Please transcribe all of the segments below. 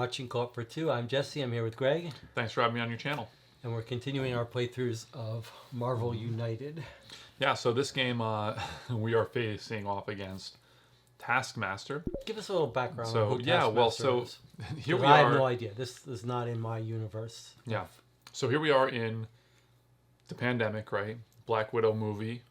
watching Co-op for Two. I'm Jesse. I'm here with Greg. Thanks for having me on your channel. And we're continuing our playthroughs of Marvel United. Yeah, so this game we are facing off against Taskmaster. Give us a little background. So on who yeah, well, Taskmaster so is. here we I are. have no idea. This is not in my universe. Yeah, so here we are in the pandemic, right? Black Widow movie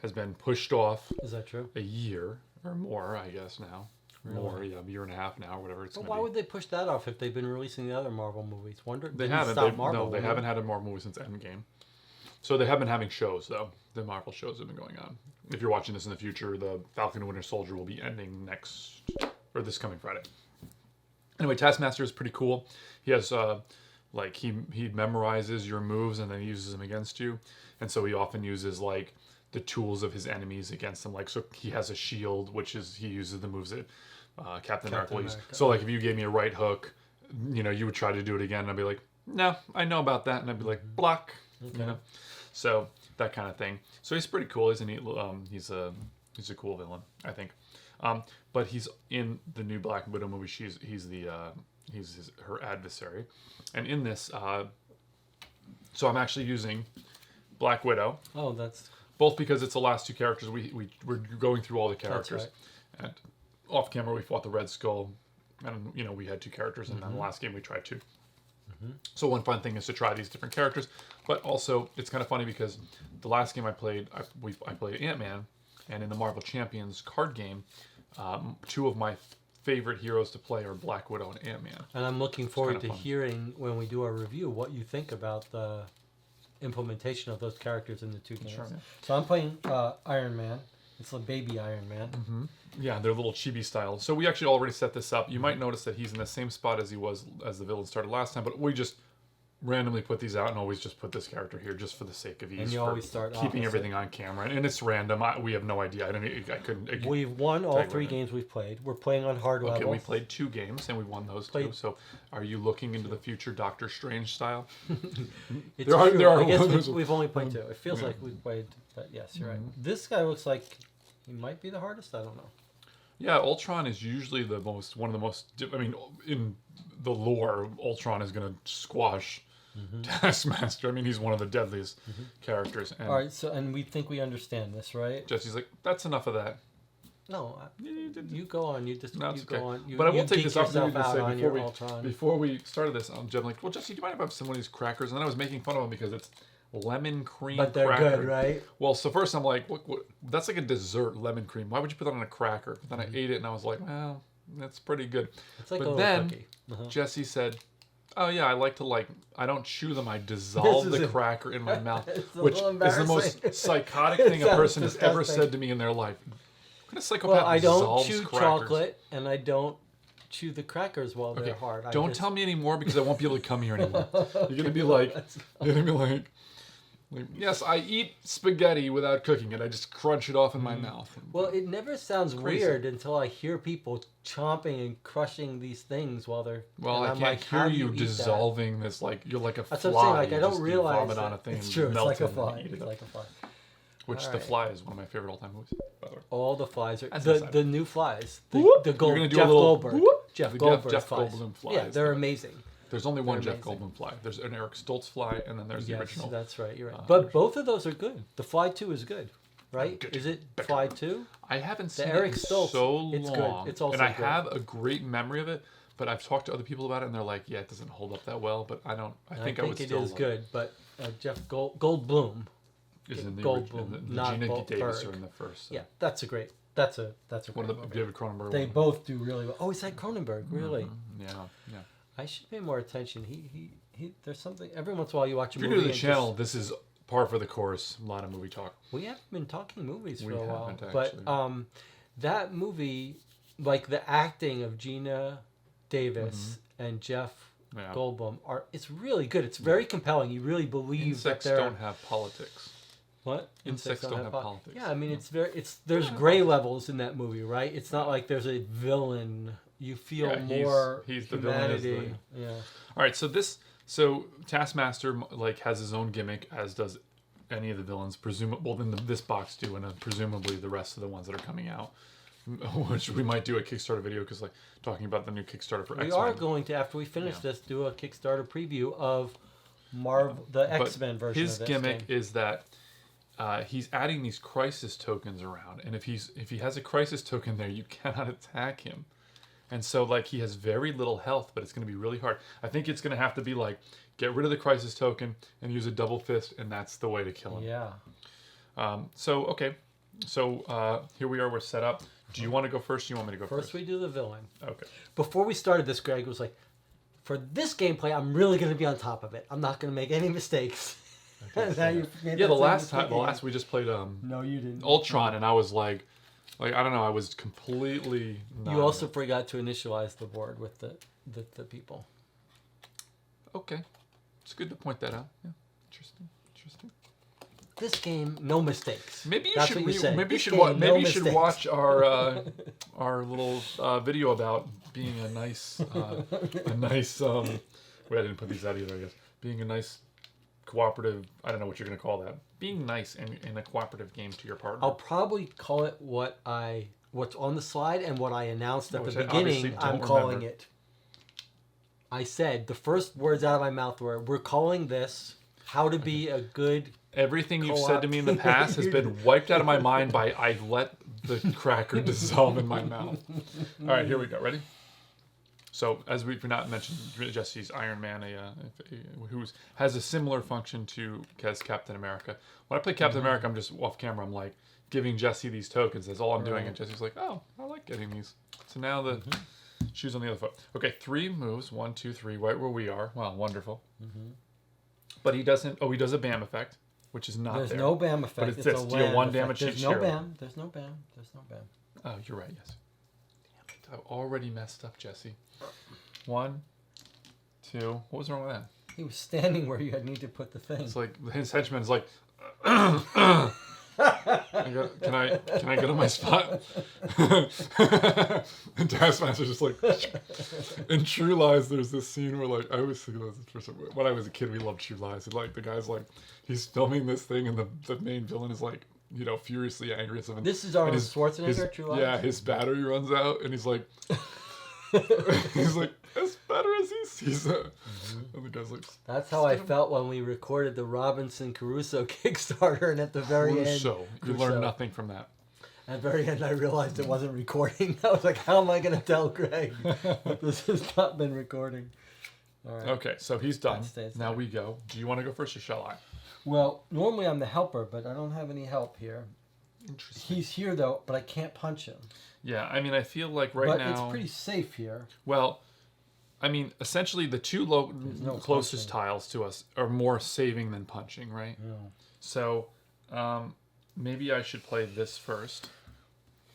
has been pushed off. Is that true? A year or more, I guess now. Really? More, yeah, a year and a half now, or whatever it's But going to why be. would they push that off if they've been releasing the other Marvel movies? They haven't. They haven't had a Marvel movie since Endgame. So they have been having shows, though. The Marvel shows have been going on. If you're watching this in the future, the Falcon and Winter Soldier will be ending this coming Friday. Anyway, Taskmaster is pretty cool. He has, he memorizes your moves and then he uses them against you. And so he often uses, like, the tools of his enemies against them. Like, so he has a shield, which is, he uses the moves that Captain America will use. So, like, if you gave me a right hook, you know, you would try to do it again, and I'd be like, no, I know about that. And I'd be like, block, you know? So, that kind of thing. So, he's pretty cool. He's a neat, he's a cool villain, I think. But he's in the new Black Widow movie. He's her adversary. And in this, so I'm actually using Black Widow. Oh, that's... Both because it's the last two characters. We're going through all the characters. That's right. And off camera, we fought the Red Skull. And, you know, we had two characters. And then the last game, we tried two. So one fun thing is to try these different characters. But also, it's kind of funny because the last game I played, I played Ant-Man. And in the Marvel Champions card game, two of my favorite heroes to play are Black Widow and Ant-Man. And I'm looking forward to hearing, when we do our review, what you think about the implementation of those characters in the two games. Sure, yeah. So I'm playing Iron Man. It's a baby Iron Man. Mm-hmm. Yeah, they're little chibi style. So we actually already set this up. You might notice that he's in the same spot as he was as the villain started last time, but we just randomly put these out and always just put this character here just for the sake of ease. And you always start keeping everything on camera, and it's random. We have no idea. I couldn't. We've won all three games we've played. We're playing on hard level. Okay, we played 2 games and we won those 2. So, are you looking into the future Doctor Strange style? There are. I guess we've only played 2. It feels like we've played. But yes, you're right. This guy looks like he might be the hardest. I don't know. Yeah, Ultron is usually one of the most. I mean, in the lore, Ultron is going to squash Taskmaster. I mean, he's one of the deadliest characters. And all right, and we think we understand this, right? Jesse's like, that's enough of that. No, you go on. You go on. But I will take this opportunity to say before we started this, I'm like, well, Jesse, do you mind if I have some of these crackers? And then I was making fun of them because it's lemon cream but they're cracker. Good, right? Well, so first I'm like, what? That's like a dessert, lemon cream. Why would you put that on a cracker? But then I ate it and I was like, well, that's pretty good. It's like but a then cookie. Jesse said, oh yeah, I don't chew them, I dissolve the cracker in my mouth, which is the most psychotic thing a person has ever said to me in their life. What kind of psychopath I don't chew crackers? Chocolate, and I don't chew the crackers while they're hard. Don't tell me anymore because I won't be able to come here anymore. You're gonna be like, yes, I eat spaghetti without cooking it. I just crunch it off in my mouth. Well, it never sounds weird until I hear people chomping and crushing these things while they're. Well, I can't hear you dissolving this like you're like a fly. That's what I'm saying. Like, I don't just realize vomit on a thing. It's true. And It's melt like a fly. It's like a fly. Which The Fly is one of my favorite all-time movies. By the way. All the flies are the new flies. The Jeff Goldberg. Jeff Goldblum flies. Yeah, they're amazing. There's only one Jeff Goldblum fly. There's an Eric Stoltz fly, and then there's the original. That's right. You're right. But both of those are good. The Fly 2 is good, right? Is it Fly 2? I haven't seen Eric it in Stoltz, so long. It's good. It's also and I have a great memory of it, but I've talked to other people about it, and they're like, "Yeah, it doesn't hold up that well." But I think it is good. But Jeff Goldblum is in the Goldblum, original. not Gina Goldberg. Davis are in the first. So. Yeah, that's a great one of the David Cronenberg. They both do really well. Oh, it's like Cronenberg, really? Yeah. I should pay more attention. He there's something every once in a while you watch a movie. If you're new to the channel, this is par for the course. A lot of movie talk. We haven't been talking movies for a while, actually. But that movie, like the acting of Gina Davis and Jeff Goldblum it's really good. It's very compelling. You really believe Insects that they're don't have politics. What? Insects don't have politics. Yeah, I mean there's gray levels in that movie, right? It's not like there's a villain. You feel more he's the humanity. Villain. All right, so Taskmaster has his own gimmick, as does any of the villains. Presumably, in this box do, and presumably the rest of the ones that are coming out. which we might do a Kickstarter video because like talking about the new Kickstarter for X-Men. We are going to, after we finish this, do a Kickstarter preview of the X-Men version of this His gimmick game. is that he's adding these crisis tokens around, and if he has a crisis token there, you cannot attack him. And so, like, he has very little health, but it's going to be really hard. I think it's going to have to be, like, get rid of the crisis token and use a double fist, and that's the way to kill him. Yeah. Okay. So, here we are. We're set up. Do you want to go first? Or do you want me to go first? First we do the villain. Okay. Before we started this, Greg was like, for this gameplay, I'm really going to be on top of it. I'm not going to make any mistakes. The last we just played no, you didn't. Ultron, and I was like I don't know, I was completely You also forgot to initialize the board with the people. Okay. It's good to point that out. Yeah. Interesting. This game, no mistakes. Maybe you That's should what you said. maybe you This should game, no watch mistakes. our little video about being a nice wait, I didn't put these out either, I guess. Being a nice cooperative, I don't know what you're going to call that. Being nice in a cooperative game to your partner. I'll probably call it what's on the slide and what I announced at Which the I obviously beginning. don't I'm calling remember. it. I said, the first words out of my mouth were, we're calling this how to be a good... Everything you've said to me in the past has been wiped out of my mind by I let the cracker dissolve in my mouth. All right, here we go. Ready? So, as we've not mentioned, Jesse's Iron Man, who has a similar function as Captain America. When I play Captain America, I'm just off camera. I'm like giving Jesse these tokens. That's all I'm doing. And Jesse's like, oh, I like getting these. So now the shoes on the other foot. Okay, 3 moves. 1, 2, 3. Right where we are. Wow, wonderful. But he doesn't. Oh, he does a BAM effect, which is not there. There's no BAM effect. But it's this. Deal 1 damage each There's no hero. BAM. There's no BAM. Oh, you're right. Yes. Damn it! I already messed up, Jesse. 1, 2. What was wrong with that? He was standing where you need to put the thing. It's like his henchman's like. Can I get on my spot? And Taskmaster's just like. In True Lies, there's this scene where like I always think about this person. When I was a kid, we loved True Lies. And like the guy's like he's filming this thing, and the main villain is like furiously angry at something. This is Arnold Schwarzenegger, True Lies? Yeah, his battery runs out, and he's like. He's like, as better as he sees it. And the guy's like... That's how I felt when we recorded the Robinson Crusoe Kickstarter, and at the very end... You learned nothing from that. At the very end, I realized it wasn't recording. I was like, how am I going to tell Greg that this has not been recording? All right. Okay, so he's done. Now there. we go. Do you want to go first, or shall I? Well, normally I'm the helper, but I don't have any help here. Interesting. He's here, though, but I can't punch him. Yeah, I mean, I feel like now... But it's pretty safe here. Well, I mean, essentially the two closest tiles to us are more saving than punching, right? Yeah. So, maybe I should play this first,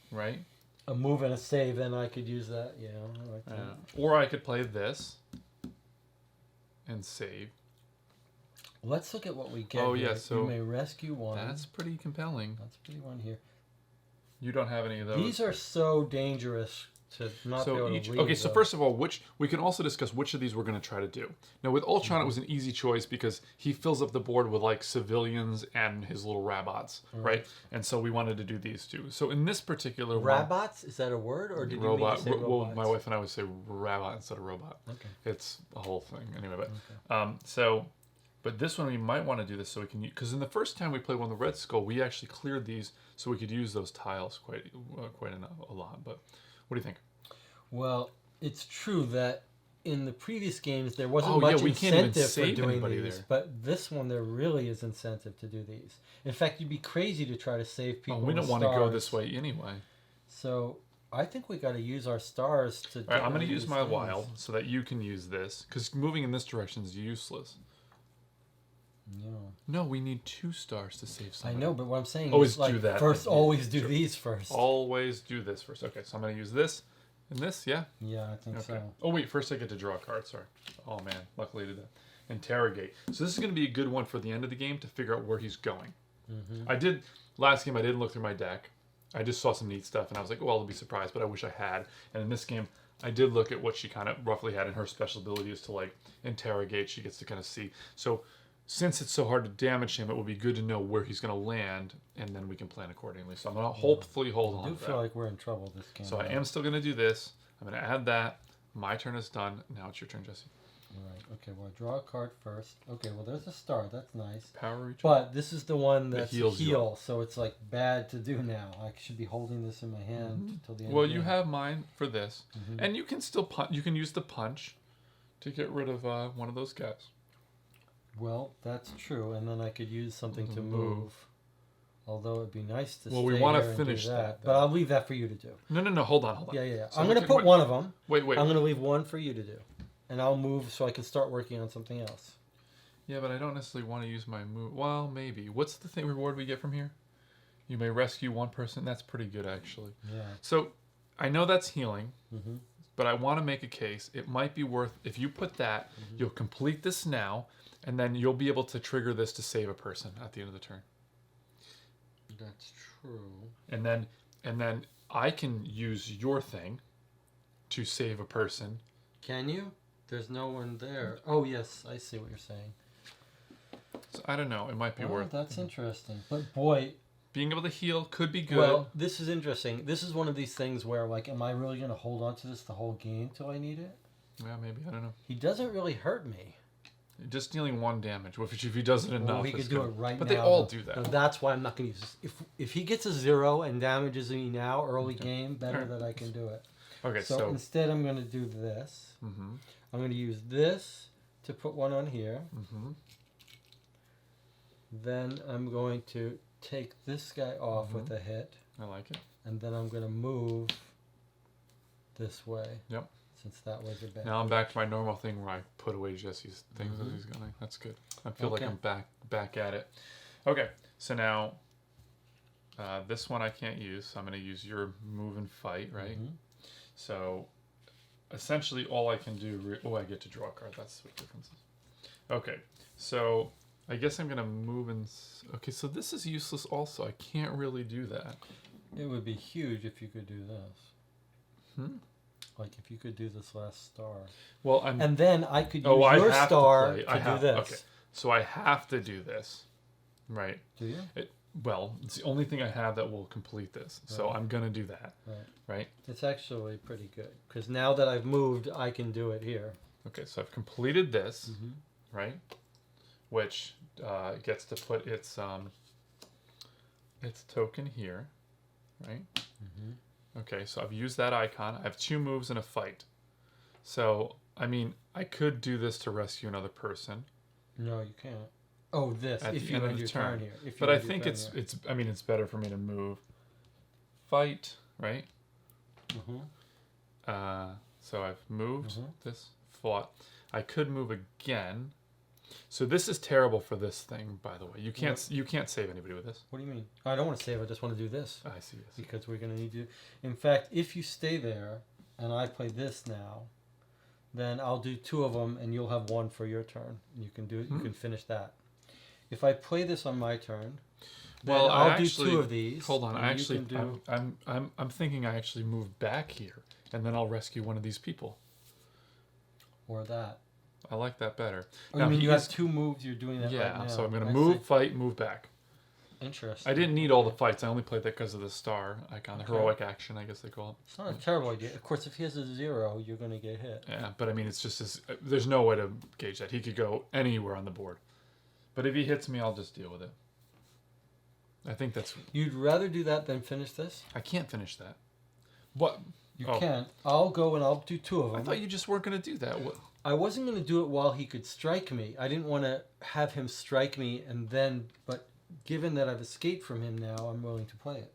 right? A move and a save, then I could use that. Yeah, I like that. Or I could play this and save. Let's look at what we get. Oh, here. yeah, so... You may rescue one. That's pretty compelling. That's pretty one here. You don't have any of those. These are so dangerous to not be able to read. Okay, so first of all, we can also discuss which of these we're going to try to do. Now, with Ultron, it was an easy choice because he fills up the board with like civilians and his little robots, right? And so we wanted to do these two. So in this particular robots, is that a word, or did you mean to say robots? Well, my wife and I would say robot instead of robot. Okay, it's a whole thing anyway. But but this one we might want to do this so we can, because in the first time we played one, the Red Skull, we actually cleared these so we could use those tiles quite a lot. But what do you think? Well, it's true that in the previous games there wasn't much incentive for doing these, but this one there really is incentive to do these. In fact, you'd be crazy to try to save people. We don't want to go this way anyway. So I think we got to use our stars to. All right, I'm going to use my wild so that you can use this, because moving in this direction is useless. No, we need 2 stars to save somebody. I know, but what I'm saying always is, like, do that. First, always do these first. Always do this first. Okay, so I'm going to use this and this, yeah? Yeah, I think so. Oh, wait, first I get to draw a card, sorry. Oh, man, luckily I did that. Interrogate. So this is going to be a good one for the end of the game to figure out where he's going. Last game I didn't look through my deck. I just saw some neat stuff, and I was like, oh, I'll be surprised, but I wish I had. And in this game, I did look at what she kind of roughly had, and her special ability is to, like, interrogate. She gets to kind of see. So since it's so hard to damage him, it would be good to know where he's going to land, and then we can plan accordingly. So I'm going to hopefully hold on to that. I do feel like we're in trouble this game. So I am still going to do this. I'm going to add that. My turn is done. Now it's your turn, Jesse. All right. Okay, well, I draw a card first. Okay, well, there's a star. That's nice. Power recharge. But this is the one that's heal, so it's like bad to do now. I should be holding this in my hand until the end. Well, you have mine for this, and you can still you can use the punch to get rid of one of those guys. Well, that's true, and then I could use something to move. Although it'd be nice to. Well, we want to finish that, but I'll leave that for you to do. No. Hold on. Yeah. So I'm going to put one of them. Wait. I'm going to leave one for you to do, and I'll move so I can start working on something else. Yeah, but I don't necessarily want to use my move. Well, maybe. What's the reward we get from here? You may rescue one person. That's pretty good, actually. Yeah. So, I know that's healing, but I want to make a case. It might be worth, if you put that, you'll complete this now, and then you'll be able to trigger this to save a person at the end of the turn. That's true. And then I can use your thing to save a person. Can you? There's no one there. Oh, yes. I see what you're saying. So I don't know. It might be worth. That's interesting. But boy, being able to heal could be good. Well, this is interesting. This is one of these things where, like, am I really going to hold on to this the whole game till I need it? Yeah, maybe. I don't know. He doesn't really hurt me. Just dealing 1 damage. If he does it enough, well, he could do it right now. But they all do that. No, that's why I'm not going to use this. If he gets a 0 and damages me now, early game, better that I can do it. Okay, so instead I'm going to do this. I'm going to use this to put one on here. Then I'm going to take this guy off with a hit. I like it. And then I'm going to move this way. Yep. Since that was a bad. Now I'm back to my normal thing where I put away Jesse's things as he's going. That's good. I feel like I'm back at it. Okay, so now this one I can't use. So I'm going to use your move and fight, right? So essentially all I can do... I get to draw a card. That's what the difference is. Okay, so I guess I'm going to move and... Okay, so this is useless also. I can't really do that. It would be huge if you could do this. Like if you could do this last star. Well, and then I could use your star to do this. Okay, so I have to do this, right? Do you? Well, it's the only thing I have that will complete this, so I'm gonna do that. Right. It's actually pretty good because now that I've moved, I can do it here. Okay, so I've completed this, right? Which gets to put its token here, right? Okay, so I've used that icon. I have 2 moves and a fight. So, I mean, I could do this to rescue another person. No, you can't. Oh, this. At if the you end end of the your turn here. But I think it's better for me to move. Fight, right? So I've moved this, fought. I could move again. So this is terrible for this thing, by the way. You can't save anybody with this. What do you mean? I don't want to save. I just want to do this. I see. Yes. Because we're going to need to. In fact, if you stay there and I play this now, then I'll do 2 of them and you'll have 1 for your turn. You can do it. You can finish that. If I play this on my turn, then I'll do 2 of these. Hold on. I'm thinking I actually move back here and then I'll rescue one of these people. Or that. I like that better. Oh, now, you have 2 moves. You're doing that right now. Yeah, so I'm going to move, fight, move back. Interesting. I didn't need all the fights. I only played that because of the star icon, the heroic action, I guess they call it. It's not a terrible idea. Of course, if he has a 0, you're going to get hit. Yeah, but I mean, it's just there's no way to gauge that. He could go anywhere on the board. But if he hits me, I'll just deal with it. I think that's... You'd rather do that than finish this? I can't finish that. What? You can't. I'll go and I'll do 2 of them. I thought you just weren't going to do that. What? I wasn't going to do it while he could strike me. I didn't want to have him strike me and then... But given that I've escaped from him now, I'm willing to play it.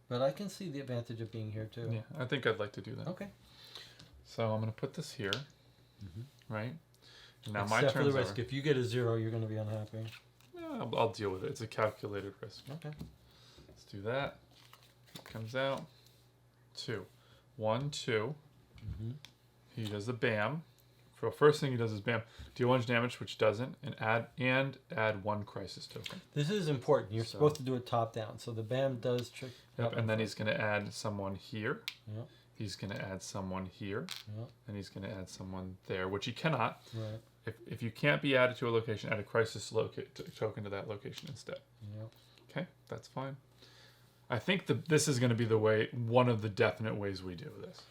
But I can see the advantage of being here too. Yeah, I think I'd like to do that. Okay. So I'm going to put this here, right? And now Except my turn's for the risk. over. If you get a 0, you're going to be unhappy. Yeah, I'll deal with it. It's a calculated risk. Okay. Let's do that. It comes out. 2. 1, 2. He does the bam. So first thing he does is bam. Deal 1 damage, which doesn't, and add 1 crisis token. This is important. You're supposed to do it top down. So the bam does trick. Yep, and then he's going to add someone here. Yep. He's going to add someone here. Yep. And he's going to add someone there, which he cannot. Right. If you can't be added to a location, add a crisis token to that location instead. Yep. Okay, that's fine. I think this is going to be one of the definite ways we do this.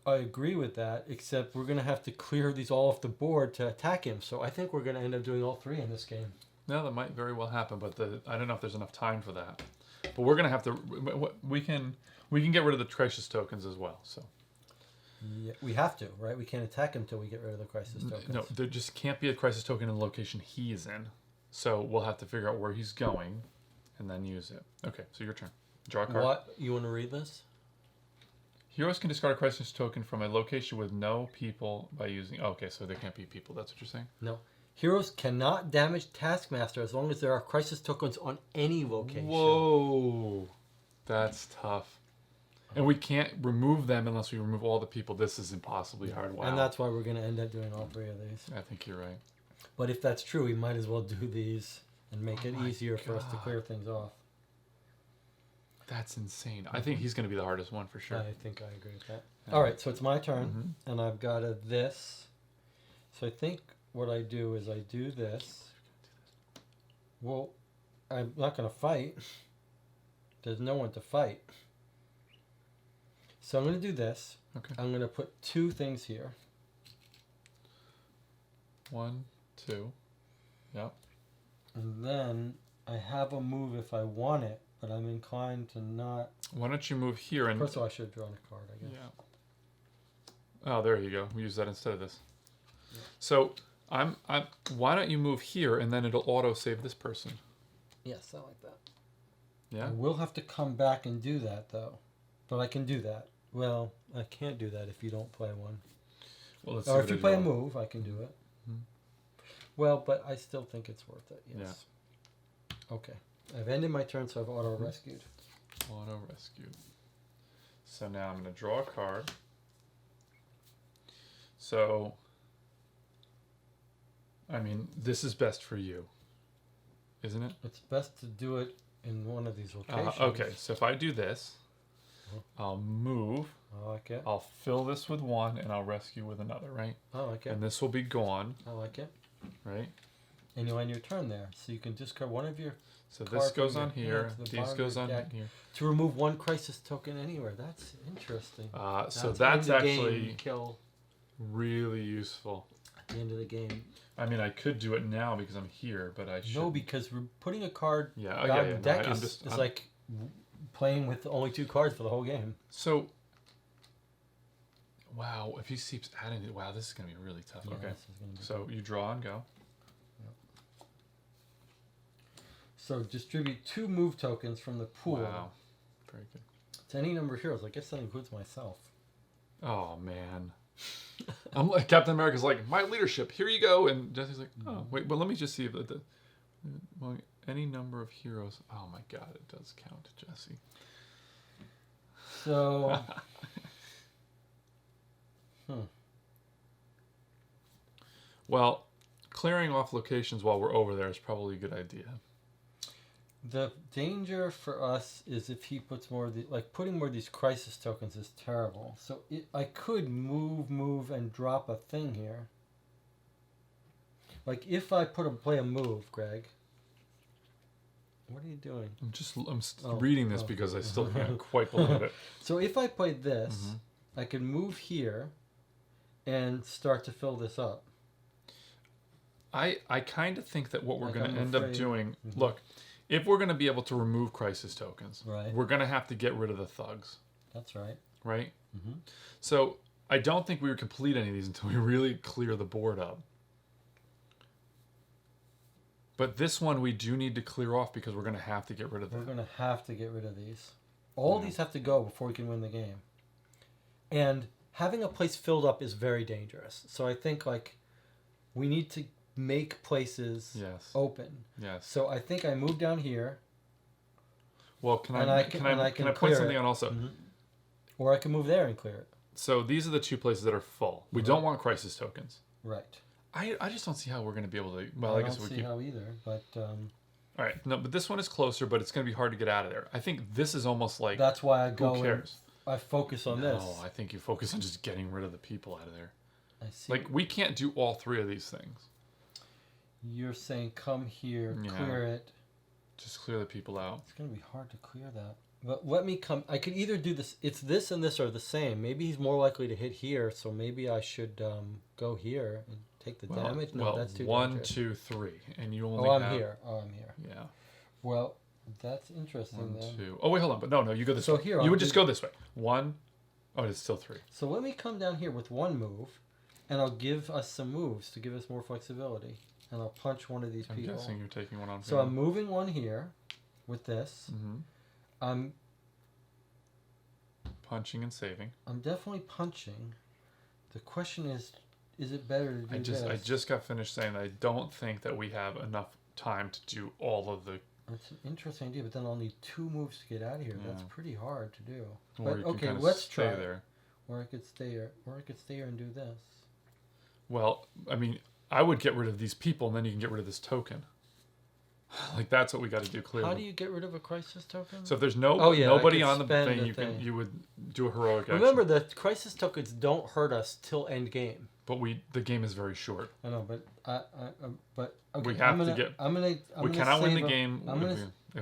I agree with that, except we're going to have to clear these all off the board to attack him. So I think we're going to end up doing all three in this game. No, that might very well happen, but I don't know if there's enough time for that. But we're going to have to... We can get rid of the crisis tokens as well, so... Yeah, we have to, right? We can't attack him until we get rid of the crisis tokens. No, there just can't be a crisis token in the location he is in. So we'll have to figure out where he's going and then use it. Okay, so your turn. Draw a card. What? You want to read this? Heroes can discard a crisis token from a location with no people by using... Oh, okay, so there can't be people. That's what you're saying? No. Heroes cannot damage Taskmaster as long as there are crisis tokens on any location. Whoa. That's tough. And we can't remove them unless we remove all the people. This is impossibly hard. Wow. And that's why we're going to end up doing all three of these. I think you're right. But if that's true, we might as well do these and make it easier for us to clear things off. That's insane. I think he's going to be the hardest one for sure. I think I agree with that. All right, so it's my turn, and I've got this. So I think what I do is I do this. Well, I'm not going to fight. There's no one to fight. So I'm going to do this. Okay. I'm going to put two things here. 1, 2. Yep. And then I have a move if I want it, but I'm inclined to not. Why don't you move here and... First of all, I should have drawn a card, I guess. Yeah. Oh, there you go. We use that instead of this. Yeah. So why don't you move here and then it'll auto save this person? Yes, I like that. Yeah. I will have to come back and do that though, but I can do that. Well, I can't do that if you don't play one. Well, let's or if you play a move, I can do it. Mm-hmm. Well, but I still think it's worth it. Yes. Yeah. Okay. I've ended my turn, so I've auto rescued. Auto rescued. So now I'm going to draw a card. So, I mean, this is best for you, isn't it? It's best to do it in one of these locations. Okay, so if I do this, I'll move. I like it. I'll fill this with one, and I'll rescue with another, right? I like it. And this will be gone. I like it. Right? And you'll end your turn there. So you can discard one of your... So this goes on here. This goes on here. To remove one crisis token anywhere. That's interesting. So that's actually really useful. At the end of the game. I mean, I could do it now because I'm here, but I should. No, because we're putting a card the deck is like playing with only 2 cards for the whole game. So, wow, if he keeps adding it, wow, this is going to be really tough. Yeah, okay, so you draw and go. Yep. So distribute 2 move tokens from the pool. Wow, very good. To any number of heroes. I guess that includes myself. Oh, man. I'm like, Captain America's like, my leadership, here you go. And Jesse's like, oh, wait, well, let me just see if well, any number of heroes. Oh, my God, it does count, Jesse. So, Well, clearing off locations while we're over there is probably a good idea. The danger for us is if he puts more of the, like putting more of these crisis tokens is terrible. So I could move, and drop a thing here. Like if I play a move, Greg. What are you doing? I'm reading this because I still can't quite believe it. So if I played this, I could move here and start to fill this up. I kind of think that what we're going to end up doing, look, if we're going to be able to remove crisis tokens, we're going to have to get rid of the thugs. That's right. Right? Mm-hmm. So I don't think we would complete any of these until we really clear the board up. But this one we do need to clear off because we're going to have to get rid of them. We're going to have to get rid of these. All these have to go before we can win the game. And having a place filled up is very dangerous. So I think like we need to make places open. Yes. So I think I move down here. Well, can I point something out also? Mm-hmm. Or I can move there and clear it. So these are the 2 places that are full. We don't want crisis tokens. Right. I just don't see how we're going to be able to. Well, I guess don't see how either. But all right, no, but this one is closer, but it's going to be hard to get out of there. I think this is almost like. That's why I go. Who cares? I focus on this. No, I think you focus on just getting rid of the people out of there. I see. Like, we can't do all three of these things. You're saying come here, clear it. Just clear the people out. It's going to be hard to clear that. But let me come. I could either do this. It's this and this are the same. Maybe he's more likely to hit here, so maybe I should go here and take the damage. No, that's too dangerous. 1, 2, 3, and you only. I'm here. I'm here. Yeah. Well, that's interesting. 1, then. 2. Oh wait, hold on. But no, you go this way. So here you would just go this way. 1. Oh, it's still 3. So let me come down here with one move, and I'll give us some moves to give us more flexibility, and I'll punch one of these people. I'm guessing you're taking one on. So I'm moving one here, with this. Mm-hmm. I'm punching and saving. I'm definitely punching. The question is it better to do this? I just got finished saying that I don't think that we have enough time to do all of the. It's an interesting idea, but then I'll need 2 moves to get out of here. Yeah. That's pretty hard to do. Or but you can okay, kind of let's stay try. There. Or I could stay here. Or I could stay here and do this. Well, I mean, I would get rid of these people, and then you can get rid of this token. Like, that's what we got to do clearly. How do you get rid of a crisis token? So if there's nobody on the thing, you would do a heroic action. Remember, the crisis tokens don't hurt us till end game. But the game is very short. I know, but okay, we have to get. We cannot win the game unless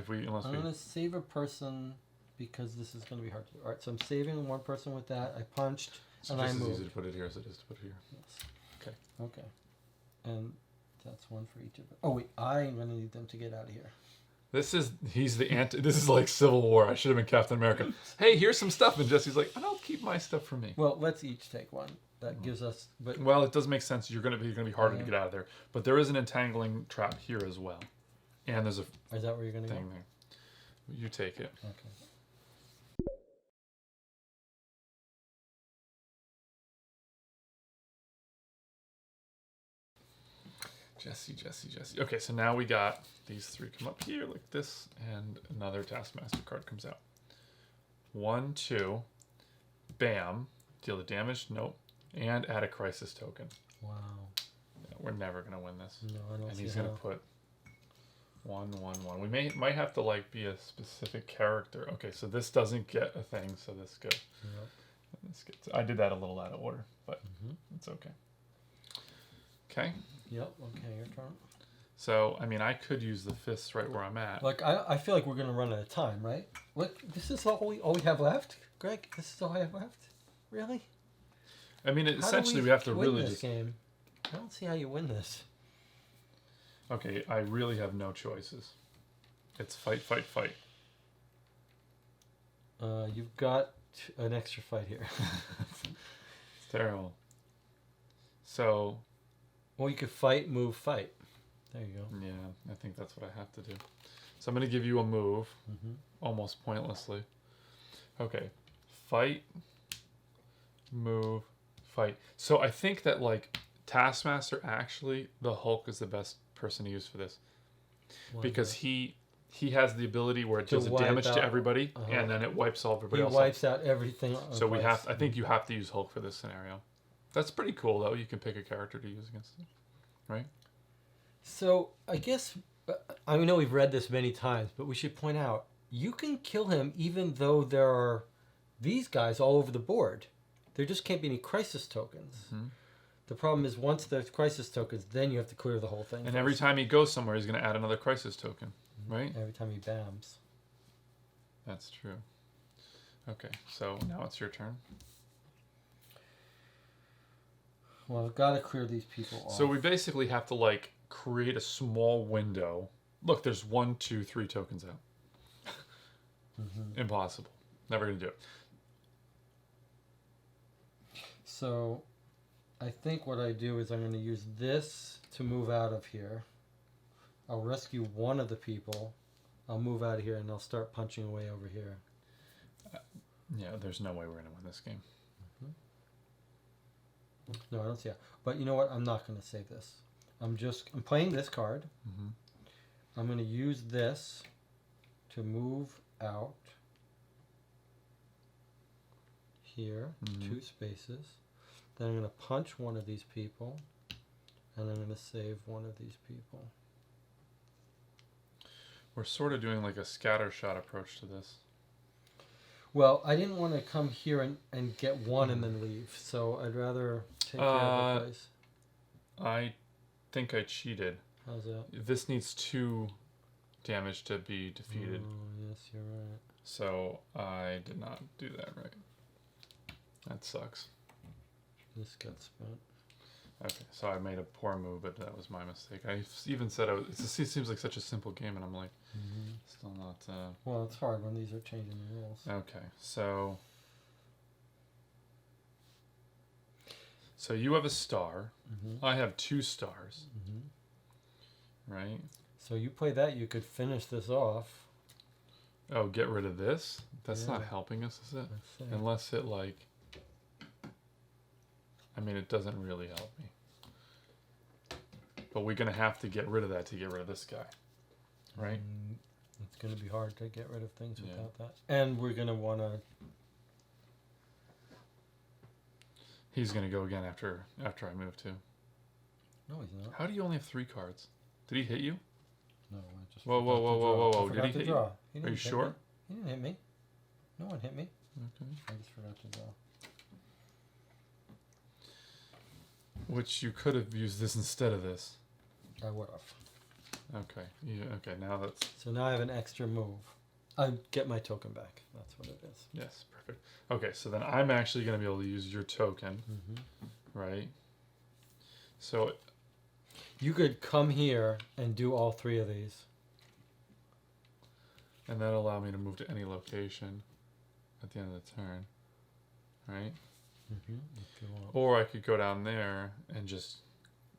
we. I'm gonna save a person because this is gonna be hard to do. All right, so I'm saving one person with that. I punched and I moved. It's easy to put it here as it is to put it here. Yes. Okay. And that's one for each of them. Oh wait, I'm gonna need them to get out of here. This is like Civil War. I should have been Captain America. Hey, here's some stuff, and Jesse's like, I'll keep my stuff for me. Well, let's each take one. That gives us. But well, it does make sense. You're gonna be harder to get out of there. But there is an entangling trap here as well, and there's a. Is that where you're gonna go? There. You take it. Okay. Jesse. Okay, so now we got these 3 come up here like this, and another Taskmaster card comes out. 1, 2, bam, deal the damage. Nope, and add a crisis token. Wow. Yeah, we're never gonna win this. No, I don't. And he's gonna put 1, 1, 1. We might have to like be a specific character. Okay, so this doesn't get a thing, so this goes. Yep. I did that a little out of order, but it's okay. Okay. Yep. Okay, your turn. So, I mean, I could use the fists right where I'm at. Like, I feel like we're going to run out of time, right? Look, this is all we have left? Greg, this is all I have left? Really? I mean, essentially, we have to really just... game? I don't see how you win this. Okay, I really have no choices. It's fight. You've got an extra fight here. It's terrible. So... Well, you could fight, move, fight. There you go. Yeah, I think that's what I have to do. So I'm going to give you a move, almost pointlessly. Okay, fight, move, fight. So I think that, like, Taskmaster, actually, the Hulk is the best person to use for this. Because he has the ability where it does damage to everybody, and then it wipes all everybody else. He wipes out everything. So I think you have to use Hulk for this scenario. That's pretty cool, though. You can pick a character to use against it, right? So, I guess, I know we've read this many times, but we should point out, you can kill him even though there are these guys all over the board. There just can't be any crisis tokens. The problem is once there's crisis tokens, then you have to clear the whole thing. And every time he goes somewhere, he's going to add another crisis token, right? Every time he bams. That's true. Okay, so now it's your turn. Well, I've got to clear these people off. So we basically have to, like, create a small window. Look, there's 1, 2, 3 tokens out. Impossible. Never going to do it. So I think what I do is I'm going to use this to move out of here. I'll rescue one of the people. I'll move out of here and I'll start punching away over here. Yeah, there's no way we're going to win this game. No, I don't see how. But you know what? I'm not going to save this. I'm playing this card. I'm going to use this to move out here, 2 spaces. Then I'm going to punch one of these people, and I'm going to save one of these people. We're sort of doing like a scattershot approach to this. Well, I didn't want to come here and get one and then leave, so I'd rather take care of the place. I think I cheated. How's that? This needs 2 damage to be defeated. Oh, yes, you're right. So I did not do that right. That sucks. This got spent. Okay, so I made a poor move, but that was my mistake. I even said it seems like such a simple game, and I'm like, still not... Well, it's hard when these are changing the rules. Okay, so you have a star. I have 2 stars. Right? So you play that, you could finish this off. Oh, get rid of this? That's not helping us, is it? Unless it, like... I mean, it doesn't really help me. But we're going to have to get rid of that to get rid of this guy. Right? It's going to be hard to get rid of things without that. And we're going to want to... He's going to go again after I move, too. No, he's not. How do you only have 3 cards? Did he hit you? No, I just... Whoa. Did he hit you? Are you sure? He didn't hit me. No one hit me. Okay. I just forgot to draw. Which you could have used this instead of this. I would have. Okay. Yeah. Okay. Now that's... So now I have an extra move. I get my token back. That's what it is. Yes. Perfect. Okay. So then I'm actually going to be able to use your token. Right? So... You could come here and do all 3 of these. And that'll allow me to move to any location at the end of the turn. Right? If you want. Or I could go down there and just...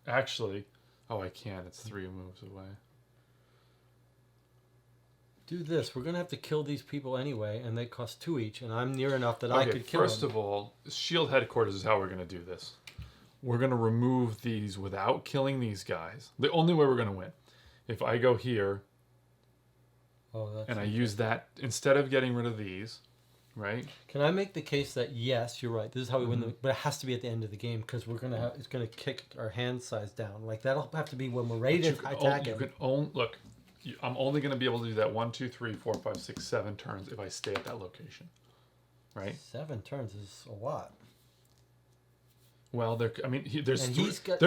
Actually... Oh, I can't. It's 3 moves away. Do this. We're going to have to kill these people anyway, and they cost 2 each, and I'm near enough that I could kill them. First of all, Shield Headquarters is how we're going to do this. We're going to remove these without killing these guys. The only way we're going to win. If I go here, and I use that, instead of getting rid of these, right? Can I make the case that, yes, you're right, this is how we win, but it has to be at the end of the game, because we're going to have, it's going to kick our hand size down. Like, that'll have to be when we're ready to attack it. Look, I'm only going to be able to do that 1, 2, 3, 4, 5, 6, 7 turns if I stay at that location. Right? 7 turns is a lot. Well, there's... And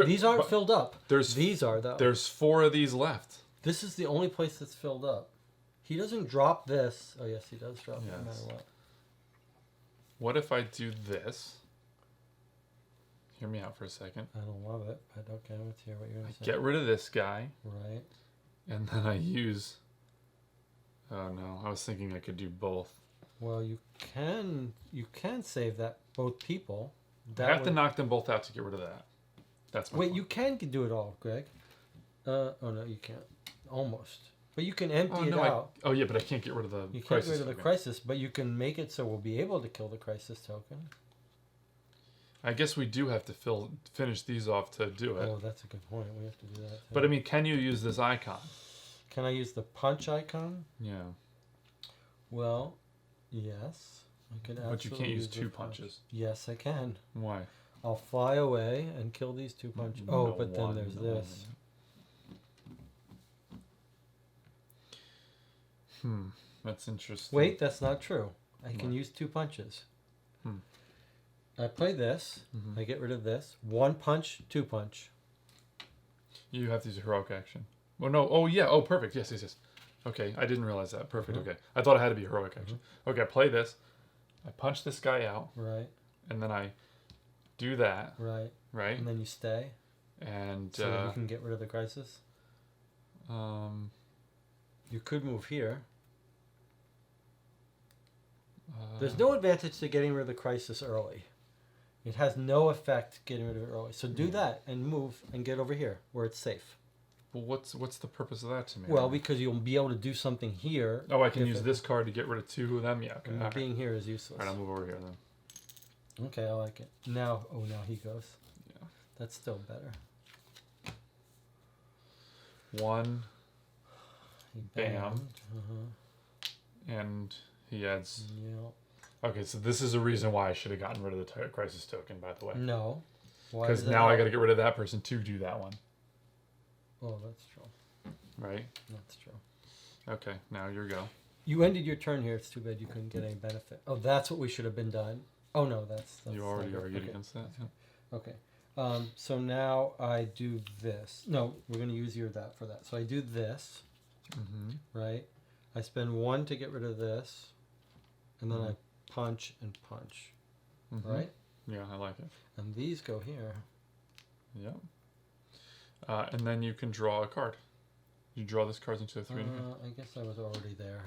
these aren't filled up. These are, though. There's 4 of these left. This is the only place that's filled up. He doesn't drop this. Oh, yes, he does drop it no matter what. What if I do this? Hear me out for a second. I don't love it, but okay, let's hear what you're going to say. Get rid of this guy. Right. And then I use... Oh, no. I was thinking I could do both. Well, you can save that both people. I have to knock them both out to get rid of that. That's my point. You can do it all, Greg. Oh, no, you can't. Almost. But you can empty it out. Yeah, but I can't get rid of the crisis. You can't get rid of the crisis, but you can make it so we'll be able to kill the crisis token. I guess we do have to finish these off to do it. Oh, that's a good point. We have to do that too. But, I mean, can you use this icon? Can I use the punch icon? Yeah. Well, yes. I can absolutely. But you can't use 2 punches. Yes, I can. Why? I'll fly away and kill these 2 punches. But then there's this. That's interesting. Wait, that's not true. I can use 2 punches. I play this. I get rid of this. 1 punch, 2 punch. You have to use a heroic action. Well, no. Oh, yeah. Oh, perfect. Yes. Okay, I didn't realize that. Perfect. Okay. I thought it had to be heroic action. Okay, I play this. I punch this guy out. Right. And then I do that. Right. Right. And then you stay. And so that you can get rid of the crisis. You could move here. There's no advantage to getting rid of the crisis early. It has no effect getting rid of it early. So do that and move and get over here where it's safe. Well, what's the purpose of that to me? Well, because you'll be able to do something here. Oh, I can use this card to get rid of 2 of them? Yeah. Okay. And being here is useless. All right, I'll move over here then. Okay, I like it. Now he goes. Yeah. That's still better. 1. He bam. And he adds... Yep. Okay, so this is a reason why I should have gotten rid of the crisis token, by the way. No. Because now I got to get rid of that person to do that one. Oh, that's true. Right? That's true. Okay, now your go. You ended your turn here. It's too bad you couldn't get any benefit. Oh, that's what we should have been done. Oh no, that's you already argued against that. Yeah. Okay. So now I do this. No, we're going to use your that for that. So I do this, right? I spend 1 to get rid of this, and then I punch and punch, right? Yeah, I like it. And these go here. Yep. And then you can draw a card. You draw this card into a 3. I guess I was already there.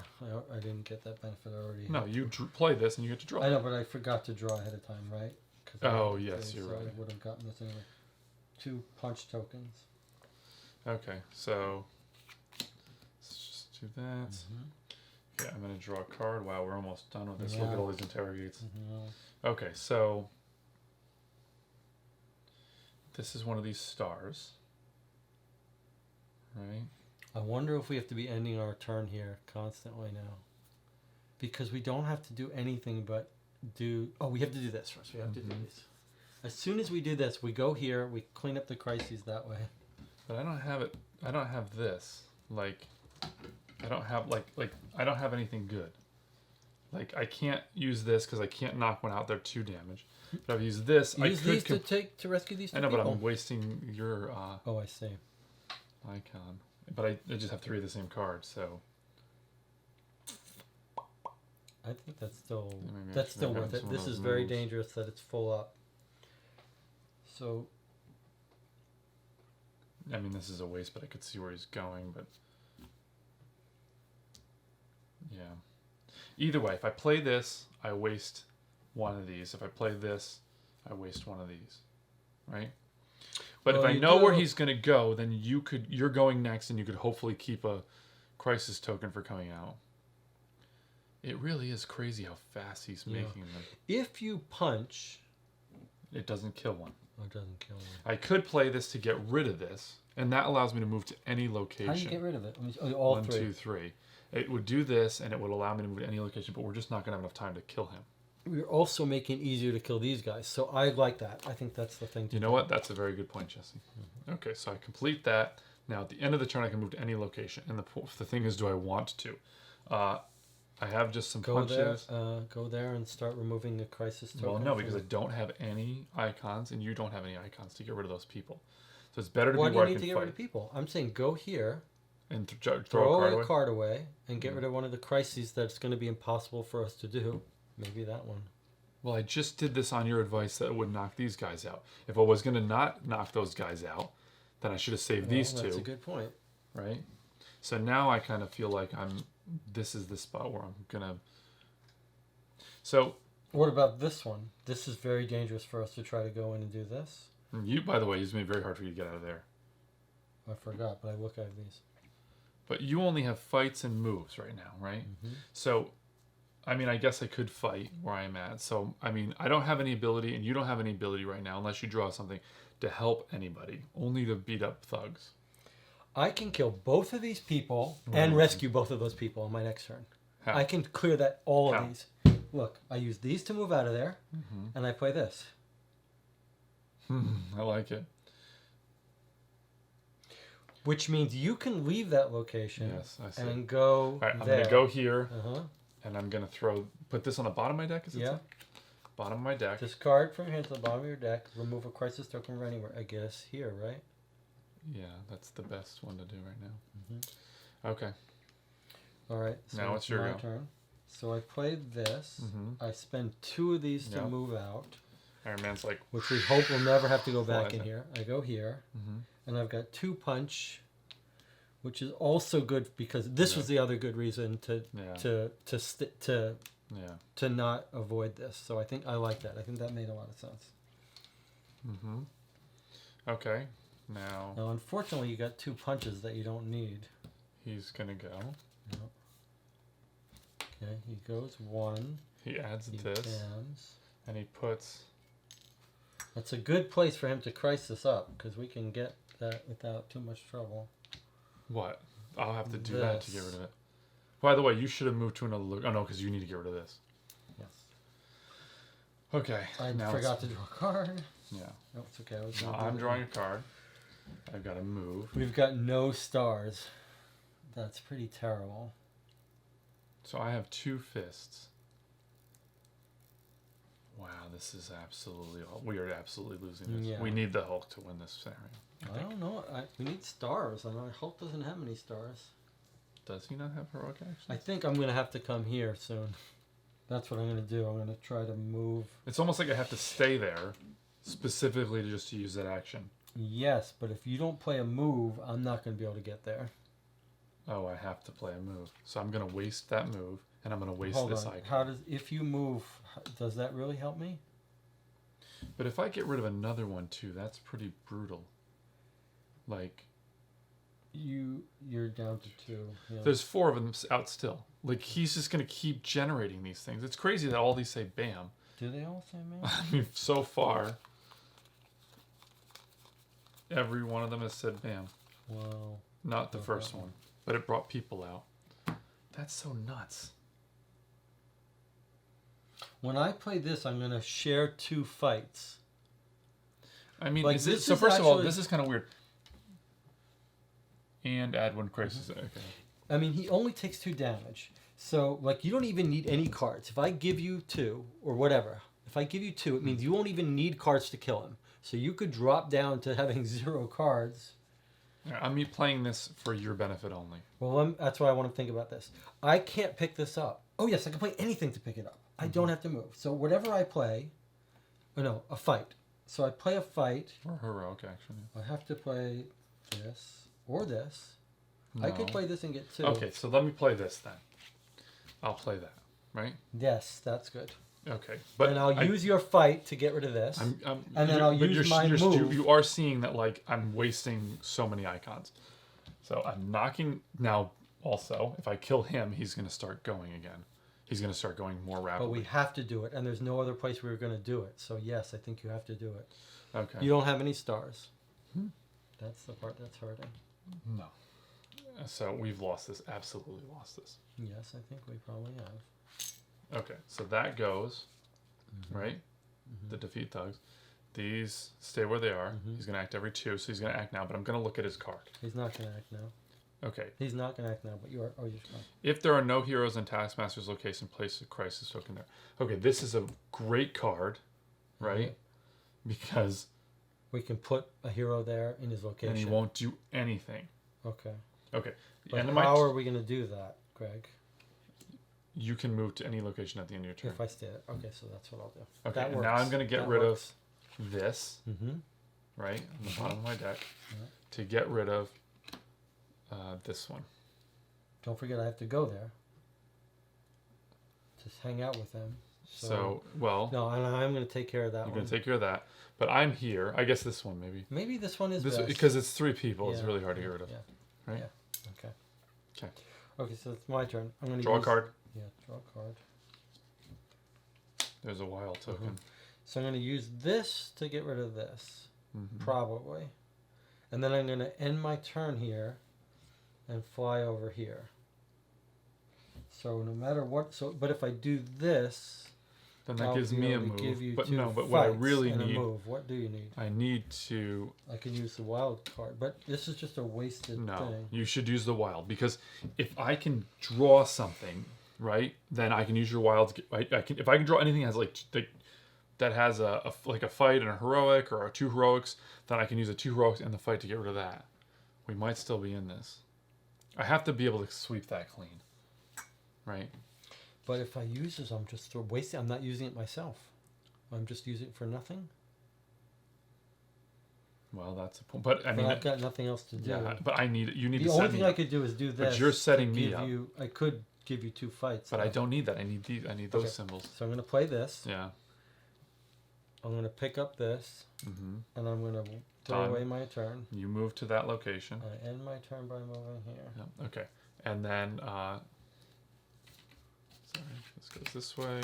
I didn't get that benefit already. No, you play this and you get to draw. I know, but I forgot to draw ahead of time, right? Oh, yes, you're right. I would have gotten this anyway. 2 punch tokens. Okay, so let's just do that. Okay, I'm going to draw a card. Wow, we're almost done with this. Yeah. Look at all these interrogates. Okay, so this is one of these stars, right? I wonder if we have to be ending our turn here constantly now. Because we don't have to do anything but do... Oh, we have to do this first. We have to do this. As soon as we do this, we go here, we clean up the crises that way. But I don't have it... I don't have this. Like... I don't have, I don't have anything good. Like, I can't use this because I can't knock one out. They're 2 damage. But if I use this, use these to rescue these 2 people. I know, but I'm wasting your... oh, I see. Icon. But I just have 3 of the same card, so... I think that's still worth it. This is very dangerous that it's full up. So... I mean, this is a waste, but I could see where he's going, but... Yeah. Either way, if I play this, I waste 1 of these. If I play this, I waste 1 of these. Right? But if I know where he's going to go, then you're going next, and you could hopefully keep a crisis token for coming out. It really is crazy how fast he's making them. If you punch... It doesn't kill one. Oh, it doesn't kill one. I could play this to get rid of this, and that allows me to move to any location. How do you get rid of it? All 3. 1, 2, 3. It would do this, and it would allow me to move to any location, but we're just not going to have enough time to kill him. We're also making it easier to kill these guys, so I like that. I think that's the thing to do. You know what? That's a very good point, Jesse. Okay, so I complete that. Now, at the end of the turn, I can move to any location. And the thing is, do I want to? I have just some punches. Go there and start removing the crisis token. Well, no, because I don't have any icons, and you don't have any icons to get rid of those people. So it's better to be where I can fight. Why do you need to get rid of people? I'm saying go here. And throw a card away and get rid of one of the crises that's going to be impossible for us to do. Maybe that one. Well, I just did this on your advice that it would knock these guys out. If I was going to not knock those guys out, then I should have saved these 2. That's a good point. Right? So now I kind of feel like this is the spot where I'm going to... So... What about this one? This is very dangerous for us to try to go in and do this. You, by the way, it's made it very hard for you to get out of there. I forgot, but I look at these. But you only have fights and moves right now, right? So, I mean, I guess I could fight where I'm at. So, I mean, I don't have any ability, and you don't have any ability right now, unless you draw something to help anybody. Only to beat up thugs. I can kill both of these people and rescue both of those people on my next turn. How? I can clear that all of these. Look, I use these to move out of there, and I play this. I like it. Which means you can leave that location and go all right, I'm going to go here, and I'm going to put this on the bottom of my deck, is it? Yeah. Bottom of my deck. Discard from here to the bottom of your deck. Remove a crisis token from anywhere. I guess here, right? Yeah, that's the best one to do right now. Okay. All right. So now it's your turn. So I play this. I spend 2 of these to move out. Iron Man's like... Which we hope we'll never have to go back in here. I go here. And I've got 2 punch, which is also good because this was the other good reason to not avoid this. So I think I like that. I think that made a lot of sense. Okay. Now, unfortunately, you got 2 punches that you don't need. He's gonna go. Yep. Okay, he goes 1. He adds this, jams. And he puts. That's a good place for him to crisis up because we can get that without too much trouble. What? I'll have to do that to get rid of it. By the way, you should have moved to another look. Oh no, because you need to get rid of this. Yes. Okay. I forgot to draw a card. Yeah. No, it's okay. I'm drawing a card. I've got to move. We've got no stars. That's pretty terrible. So I have 2 fists. Wow, this is absolutely... We are absolutely losing this. Yeah. We need the Hulk to win this scenario. I don't know. We need stars. I know Hulk doesn't have many stars. Does he not have heroic action? I think I'm going to have to come here soon. That's what I'm going to do. I'm going to try to move. It's almost like I have to stay there specifically just to use that action. Yes, but if you don't play a move, I'm not going to be able to get there. Oh, I have to play a move. So I'm going to waste that move, and I'm going to waste this icon. If you move, does that really help me? But if I get rid of another one too, that's pretty brutal. Like... You're down to 2. Yeah. There's 4 of them out still. Like, he's just going to keep generating these things. It's crazy that all these say bam. Do they all say bam? I mean, so far, every one of them has said bam. Wow. Not the first one, but it brought people out. That's so nuts. When I play this, I'm going to share 2 fights. I mean, like, so first of all, this is kind of weird. And add 1 crisis. Okay. I mean, he only takes 2 damage. So, like, you don't even need any cards. If I give you 2, or whatever, if I give you 2, it means you won't even need cards to kill him. So you could drop down to having 0 cards. Yeah, I'm playing this for your benefit only. Well, that's why I want to think about this. I can't pick this up. Oh, yes, I can play anything to pick it up. I don't have to move. So whatever I play... Oh, no, a fight. So I play a fight. Or heroic action. I have to play this... Or this. No. I could play this and get 2. Okay, so let me play this then. I'll play that, right? Yes, that's good. Okay, and I'll use your fight to get rid of this. And then I'll use my move. You are seeing that, like, I'm wasting so many icons. So I'm knocking... Now, also, if I kill him, he's going to start going again. He's going to start going more rapidly. But we have to do it, and there's no other place we were going to do it. So, yes, I think you have to do it. Okay. You don't have any stars. That's the part that's hurting. No. So we've lost this. Absolutely lost this. Yes, I think we probably have. Okay, so that goes, right? The defeat thugs. These stay where they are. He's going to act every 2, so he's going to act now, but I'm going to look at his card. He's not going to act now. Okay. He's not going to act now, but you are... Oh, you're fine. If there are no heroes in Taskmaster's location, place a crisis token there. Okay, this is a great card, right? Because... We can put a hero there in his location. And he won't do anything. Okay. Okay. But how are we going to do that, Greg? You can move to any location at the end of your turn. If I stay there. Okay, so that's what I'll do. Okay, and now I'm going to get rid of this, right, on the bottom of my deck, to get rid of this one. Don't forget I have to go there. Just hang out with them. So well... No, I'm going to take care of that one. You're going to take care of that. But I'm here. I guess this one, maybe. Maybe this one is best. Because it's 3 people. Yeah. It's really hard to get rid of. Yeah. Right? Yeah. Okay. Okay. Okay, so it's my turn. I'm going to draw a card. Yeah, draw a card. There's a wild token. So I'm going to use this to get rid of this. Probably. And then I'm going to end my turn here and fly over here. So no matter what... But if I do this... Then that gives me a move. But no, but what I really need... What do you need? I need to... I can use the wild card, but this is just a wasted thing. No, you should use the wild, because if I can draw something, right, then I can use your wild. If I can draw anything that has that has a fight and a heroic or 2 heroics, then I can use a 2 heroics and the fight to get rid of that. We might still be in this. I have to be able to sweep that clean, right? But if I use this, I'm just wasting. I'm not using it myself. I'm just using it for nothing. Well, that's a point. But I mean, I've got nothing else to do. Yeah, but you need to set me up. The only thing I could do is do this. But you're setting me up. I could give you 2 fights. But I don't need that. I need these. I need those symbols. So I'm going to play this. Yeah. I'm going to pick up this. And I'm going to throw away my turn. You move to that location. I end my turn by moving here. Yeah. Okay. And then... Sorry, this goes this way.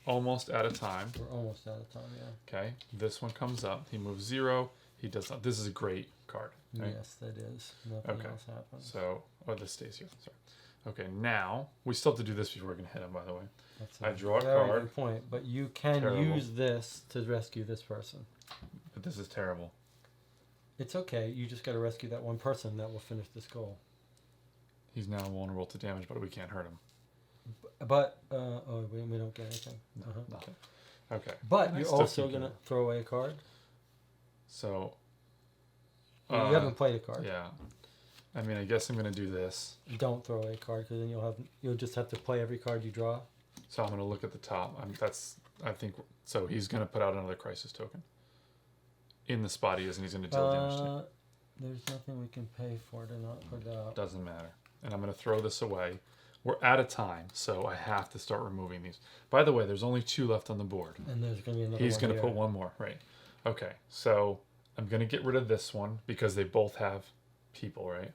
Almost out of time. We're almost out of time, yeah. Okay, this one comes up. He moves 0. He does not. This is a great card. Right? Yes, that is. Nothing else happens. So, this stays here. Sorry. Okay, now we still have to do this before we're gonna hit him. By the way, I draw a card. Good point. But you can use this to rescue this person. But this is terrible. It's okay. You just got to rescue that one person that will finish this goal. He's now vulnerable to damage, but we can't hurt him. But we don't get anything. Nothing. Okay. But you're also gonna throw away a card. So. You haven't played a card. Yeah. I mean, I guess I'm gonna do this. Don't throw away a card because then you'll just have to play every card you draw. So I'm gonna look at the top. I think so. He's gonna put out another crisis token. In the spot he is, and he's gonna deal damage to me. There's nothing we can pay for to not put it out. Doesn't matter. And I'm gonna throw this away. We're out of time, so I have to start removing these. By the way, there's only 2 left on the board. And there's gonna be another. He's gonna put one more, right? Okay, so I'm gonna get rid of this one because they both have people, right?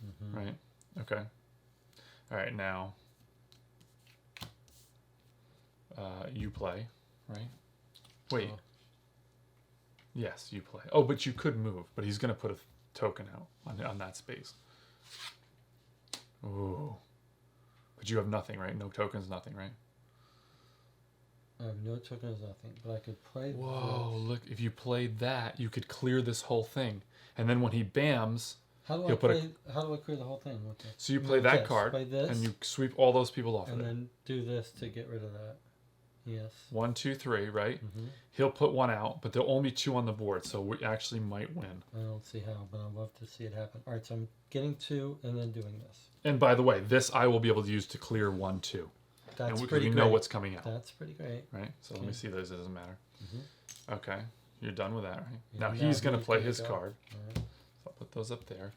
Mm-hmm. Right. Okay. All right, now you play, right? Wait. Yes, you play. Oh, but you could move. But he's gonna put a token out on that space. Ooh. But you have nothing, right? No tokens, nothing, right? I have no tokens, nothing. But I could play. Whoa! This. Look, if you played that, you could clear this whole thing, and then when he bams. How do I clear the whole thing? So you play that card, and you sweep all those people off and of it. And then do this to get rid of that. Yes. 1, 2, 3, right? Mm-hmm. He'll put one out, but there'll only be 2 on the board, so we actually might win. I don't see how, but I'd love to see it happen. All right, so I'm getting 2 and then doing this. And by the way, this I will be able to use to clear 1, 2. That's and pretty great. We know what's coming out. That's pretty great. Right? So let me see those. It doesn't matter. Mm-hmm. Okay. You're done with that, right? Yeah, now he's going to play his card. All right. So I'll put those up there.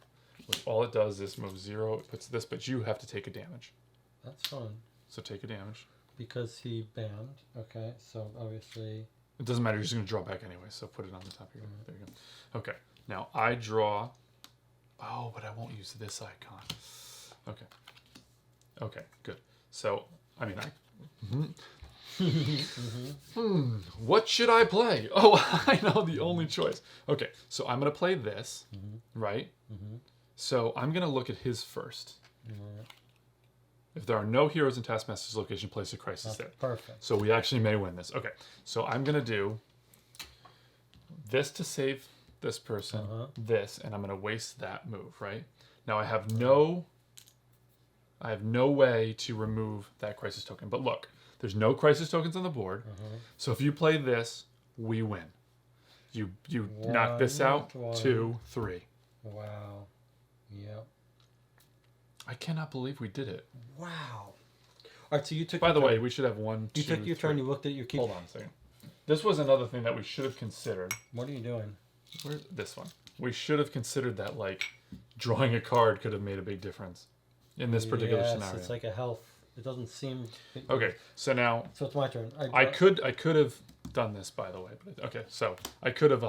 Which all it does is move 0. It puts this, but you have to take a damage. That's fun. So take a damage. Because he banned. Okay, so obviously... It doesn't matter. You're just going to draw back anyway, so put it on the top here. Mm-hmm. There you go. Okay. Now I draw... Oh, but I won't use this icon. Okay. Okay, good. So, I mean, what should I play? Oh, I know the only choice. Okay, so I'm going to play this, right? Mm-hmm. So I'm going to look at his first. Mm-hmm. If there are no heroes in Taskmaster's location, place a crisis there. Perfect. So we actually may win this. Okay, so I'm going to do this to save this person, this, and I'm going to waste that move, right? Now I have no way to remove that crisis token. But look, there's no crisis tokens on the board. So if you play this, we win. You knock this out, 2, 3. Wow. Yep. I cannot believe we did it. Wow. All right, so you took... By the way, we should have 1, 2, You took your 3. Turn, you looked at your key. Hold on a second. This was another thing that we should have considered. What are you doing? Where's this one? We should have considered that, like, drawing a card could have made a big difference in this particular scenario. It's like a health. It doesn't seem... Okay, so now... So it's my turn. I could have done this, by the way. But, okay, so I could have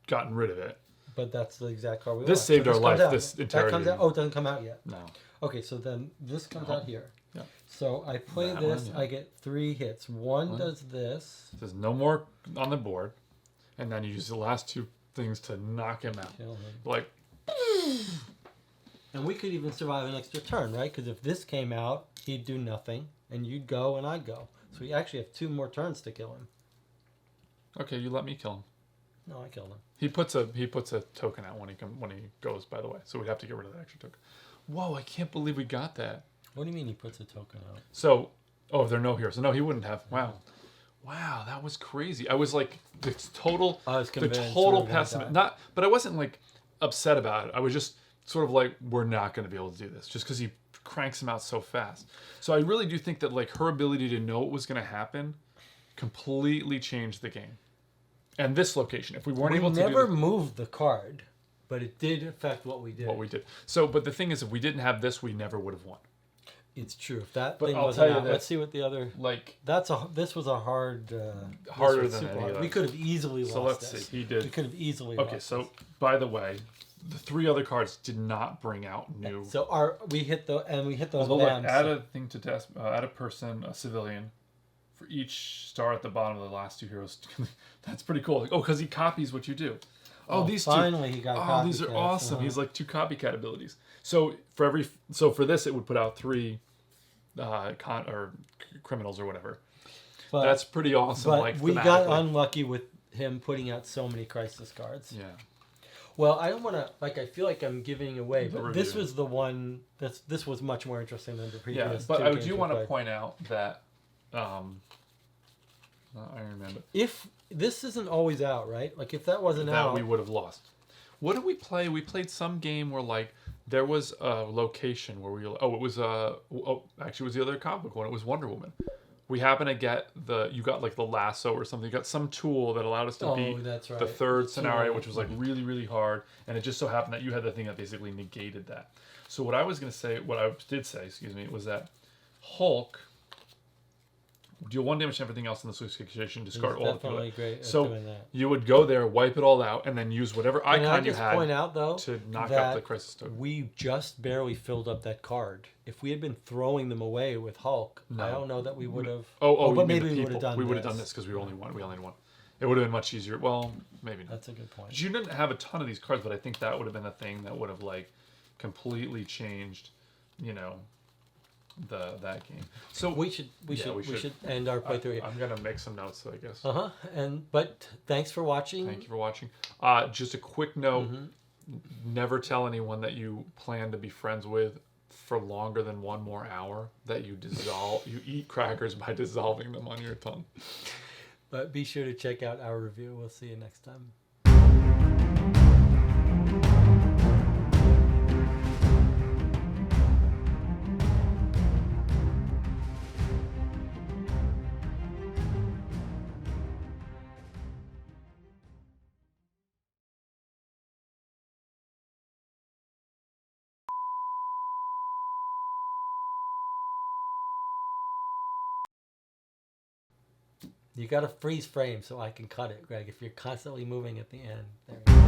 gotten rid of it. But that's the exact card we want. This saved our life, this entire... That comes out? Oh, it doesn't come out yet? No. Okay, so then this comes out here. Yeah. So I play that this, I get 3 hits. One does this. There's no more on the board. And then you use the last 2 things to knock him out. Kill him. Like... And we could even survive an extra turn, right? Because if this came out, he'd do nothing, and you'd go and I'd go. So we actually have 2 more turns to kill him. Okay, you let me kill him. No, I killed him. He puts a token out when he goes, by the way. So we'd have to get rid of that extra token. Whoa, I can't believe we got that. What do you mean he puts a token out? So, if there are no heroes. So no, he wouldn't have. Wow. Wow, that was crazy. I was like the total pessimist. But I wasn't like upset about it. I was just sort of like, we're not going to be able to do this just because he cranks them out so fast. So I really do think that like her ability to know what was going to happen completely changed the game. And this location, if we weren't able to never moved the card, but it did affect what we did. So, but the thing is, if we didn't have this, we never would have won. It's true. If that thing wasn't out, let's see what the other... Like... This was a hard... harder than any of those. We could have easily lost let's see. He did... We could have easily lost so, by the way, the 3 other cards did not bring out new... So we hit those Although, like, add a thing to test... add a person, a civilian, for each star at the bottom of the last 2 heroes. That's pretty cool. Like, because he copies what you do. These finally he got copycat. These are awesome. He's like 2 copycat abilities. So for this, it would put out 3 criminals or whatever. But that's pretty awesome. But we got unlucky with him putting out so many crisis cards. Yeah. Well, I don't want to, like, I feel like I'm giving away, but this was the one, this was much more interesting than the previous. Yeah, but I do want to point out that, Iron Man. If this isn't always out, right? Like, if that wasn't out, we would have lost. What did we play? We played some game where, like, there was a location where it was actually, it was the other comic book one. It was Wonder Woman. We happened to get you got like the lasso or something. You got some tool that allowed us to beat the third scenario, which was like really, really hard. And it just so happened that you had the thing that basically negated that. So what I did say, was that Hulk deal 1 damage to everything else in the situation, discard all of it. Great so you would go there, wipe it all out, and then use whatever icon you had point out, though, to knock up the crisis token. We just barely filled up that card. If we had been throwing them away with Hulk, I don't know that we would have. But maybe we would have done. We would have done this because we only won. It would have been much easier. Well, maybe not. That's a good point. You didn't have a ton of these cards, but I think that would have been a thing that would have like completely changed, that game. So we should end our playthrough here. I'm gonna make some notes, I guess. But thanks for watching. Thank you for watching. Just a quick note: never tell anyone that you plan to be friends with for longer than 1 more hour. That you eat crackers by dissolving them on your tongue. But be sure to check out our review. We'll see you next time. You got to freeze frame so I can cut it, Greg. If you're constantly moving at the end. There you go.